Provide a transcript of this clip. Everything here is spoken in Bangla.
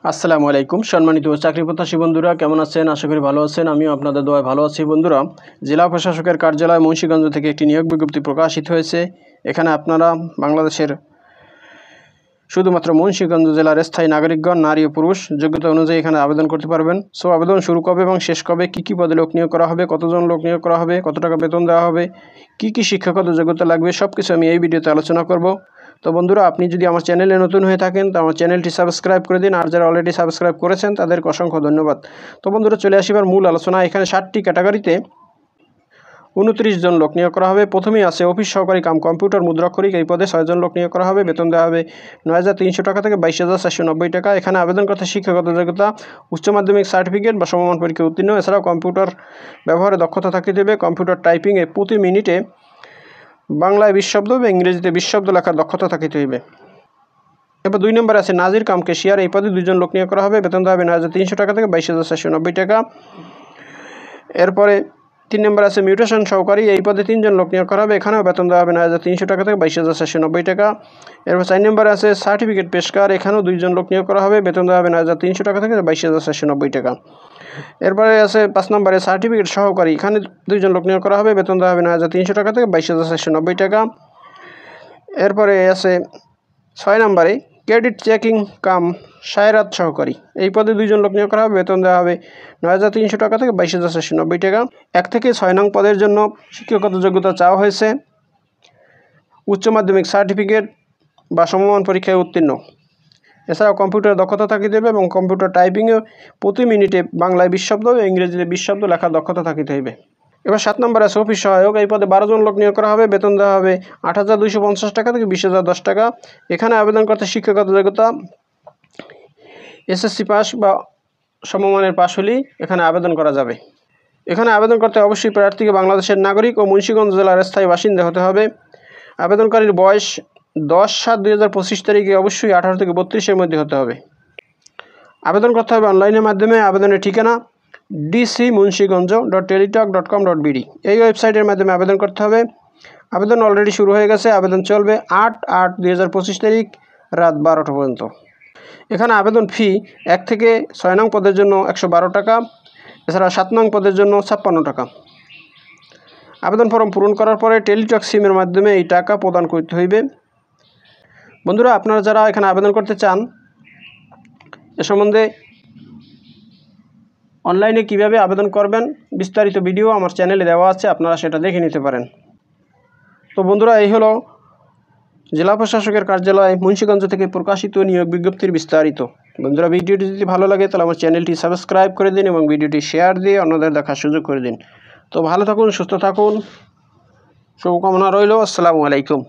আসসালামু আলাইকুম সম্মানিত চাকরি প্রত্যাশী বন্ধুরা কেমন আছেন আশা করি ভালো আছেন আমিও আপনাদের দোয়ায় ভালো আছি বন্ধুরা জেলা প্রশাসকের কার্যালয় মুন্সিগঞ্জ থেকে একটি নিয়োগ বিজ্ঞপ্তি প্রকাশিত হয়েছে এখানে আপনারা বাংলাদেশের শুধুমাত্র মুন্সিগঞ্জ জেলার স্থায়ী নাগরিকগণ নারী ও পুরুষ যোগ্যতা অনুযায়ী এখানে আবেদন করতে পারবেন সো আবেদন শুরু কবে এবং শেষ কবে কী পদে লোক নিয়োগ করা হবে কতজন লোক নিয়োগ করা হবে কত টাকা বেতন দেওয়া হবে কী শিক্ষাগত যোগ্যতা লাগবে সবকিছু আমি এই ভিডিওতে আলোচনা করব তো বন্ধুরা আপনি যদি আমার চ্যানেলে নতুন হয়ে থাকেন তো আমার চ্যানেলটি সাবস্ক্রাইব করে দিন আর যারা অলরেডি সাবস্ক্রাইব করেছেন তাদেরকে অসংখ্য ধন্যবাদ তো বন্ধুরা চলে আসিবার মূল আলোচনা এখানে 7টি ক্যাটাগরিতে 29 জন লোক নিয়োগ করা হবে প্রথমেই আছে অফিস সহকারী কাম কম্পিউটার মুদ্রাক্ষরিক এই পদে 6 জন লোক নিয়োগ করা হবে বেতন দেওয়া হবে 9,300 টাকা থেকে 22,490 টাকা এখানে আবেদন করতে শিক্ষাগত যোগ্যতা উচ্চ মাধ্যমিক সার্টিফিকেট বা সমমান পরীক্ষায় উত্তীর্ণ এছাড়াও কম্পিউটার ব্যবহারে দক্ষতা থাকতে হবে কম্পিউটার টাইপিংয়ে প্রতি মিনিটে বাংলায় 20 শব্দ বা ইংরেজিতে 20 শব্দ লেখার দক্ষতা থাকতে হবে এবার 2 নম্বরে আছে নাজির কাম ক্যাশিয়ার এই পদে 2 জন লোক নিয়োগ করা হবে বেতন দেওয়া হবে 9,300 টাকা থেকে 22,490 টাকা এরপরে 3 নম্বরে আছে মিউটেশন সহকারী এই পদে 3 জন লোক নিয়োগ করা হবে এখানেও বেতন দেওয়া হবে 9,300 টাকা থেকে 22,490 টাকা এরপর 4 নম্বরে আছে সার্টিফিকেট পেশকার এখানেও 2 জন লোক নিয়োগ করা হবে বেতন দেওয়া হবে 9,300 টাকা থেকে 22,490 টাকা এরপরে আছে 5 নম্বরে সার্টিফিকেট সহকারী এখানে 2 জন লোক নিয়োগ করা হবে বেতন দেওয়া হবে 9,300 টাকা থেকে 22,490 টাকা এরপরে আছে 6 নম্বরে ক্রেডিট চেকিং কাম সায়রাত সহকারী এই পদে 2 জন লোক নিয়োগ করা হবে বেতন দেওয়া হবে 9,300 টাকা থেকে 22,490 টাকা 1 থেকে 6 নং পদের জন্য শিক্ষাগত যোগ্যতা চাওয়া হয়েছে উচ্চ মাধ্যমিক সার্টিফিকেট বা সমমান পরীক্ষায় উত্তীর্ণ এছাড়াও কম্পিউটার দক্ষতা থাকিতে হবে এবং কম্পিউটার টাইপিংয়ে প্রতি মিনিটে বাংলায় 20 শব্দ ও ইংরেজিতে 20 শব্দ লেখার দক্ষতা থাকিতে হবে এবার 7 নম্বরে আছে অফিস সহায়ক এই পদে 12 জন লোক নিয়োগ করা হবে বেতন দেওয়া হবে 8,250 টাকা থেকে 20,010 টাকা এখানে আবেদন করতে শিক্ষাগত যোগ্যতা এসএসসি পাস বা সমমানের পাস হলেই এখানে আবেদন করা যাবে এখানে আবেদন করতে অবশ্যই প্রার্থীকে বাংলাদেশের নাগরিক ও মুন্সিগঞ্জ জেলার স্থায়ী বাসিন্দা হতে হবে আবেদনকারীর বয়স 10/7/2025 তারিখে অবশ্যই 18 থেকে 32-এর মধ্যে হতে হবে আবেদন করতে হবে অনলাইনের মাধ্যমে আবেদনের ঠিকানা dcmunsigonjo.teletalk.com.bd এই ওয়েবসাইটের মাধ্যমে আবেদন করতে হবে আবেদন অলরেডি শুরু হয়ে গেছে আবেদন চলবে 8/8/2025 তারিখ রাত 12টা পর্যন্ত এখানে আবেদন ফি 1 থেকে 6 নং পদের জন্য 112 টাকা এছাড়া 7 নং পদের জন্য 56 টাকা আবেদন ফর্ম পূরণ করার পরে টেলিটক সিমের মাধ্যমে এই টাকা প্রদান করতে হইবে বন্ধুরা আপনারা যারা এখানে আবেদন করতে চান এ সম্বন্ধে অনলাইনে কিভাবে আবেদন করবেন বিস্তারিত ভিডিও আমার চ্যানেলে দেওয়া আছে আপনারা সেটা দেখে নিতে পারেন তো বন্ধুরা এই হলো জেলা প্রশাসকের কার্যালয় মুন্সিগঞ্জ থেকে প্রকাশিত নিয়োগ বিজ্ঞপ্তির বিস্তারিত বন্ধুরা ভিডিওটি যদি ভালো লাগে তাহলে আমার চ্যানেলটি সাবস্ক্রাইব করে দিন এবং ভিডিওটি শেয়ার দিয়ে অন্যদের দেখার সুযোগ করে দিন তো ভালো থাকুন সুস্থ থাকুন শুভকামনা রইল আসসালামু আলাইকুম